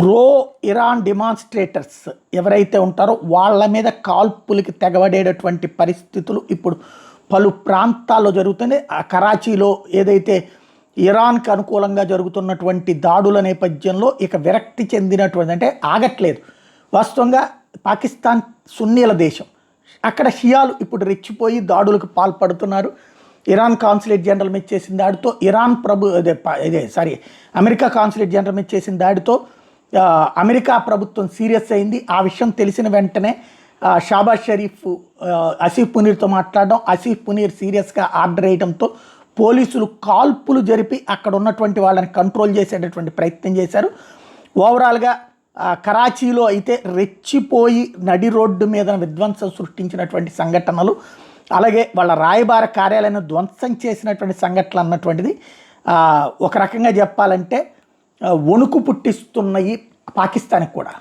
Pro Iran డిమాన్స్ట్రేటర్స్ ఎవరైతే ఉంటారో వాళ్ళ మీద కాల్పులకి తెగబడేటటువంటి పరిస్థితులు ఇప్పుడు పలు ప్రాంతాల్లో జరుగుతుంది. ఆ కరాచీలో ఏదైతే ఇరాన్కి అనుకూలంగా జరుగుతున్నటువంటి దాడుల నేపథ్యంలో ఇక విరక్తి చెందినటువంటి, అంటే ఆగట్లేదు. వాస్తవంగా పాకిస్తాన్ సున్నీల దేశం, అక్కడ షియాలు ఇప్పుడు రెచ్చిపోయి దాడులకు పాల్పడుతున్నారు. ఇరాన్ కాన్సులేట్ జనరల్ మీద చేసిన దాడితో అమెరికా కాన్సులేట్ జనరల్ మీద చేసిన దాడితో అమెరికా ప్రభుత్వం సీరియస్ అయింది. ఆ విషయం తెలిసిన వెంటనే షాబాజ్ షరీఫ్ ఆసిఫ్ మునీర్తో మాట్లాడడం, ఆసిఫ్ మునీర్ సీరియస్గా ఆర్డర్ వేయడంతో పోలీసులు కాల్పులు జరిపి అక్కడ ఉన్నటువంటి వాళ్ళని కంట్రోల్ చేసేటటువంటి ప్రయత్నం చేశారు. ఓవరాల్గా కరాచీలో అయితే రెచ్చిపోయి నడి రోడ్డు మీద విధ్వంసం సృష్టించినటువంటి సంఘటనలు, అలాగే వాళ్ళ రాయబార కార్యాలయాన్ని ధ్వంసం చేసినటువంటి సంఘటనలు అన్నటువంటిది ఒక రకంగా చెప్పాలంటే వణుకు పుట్టిస్తున్నాయి పాకిస్తాన్కి కూడా.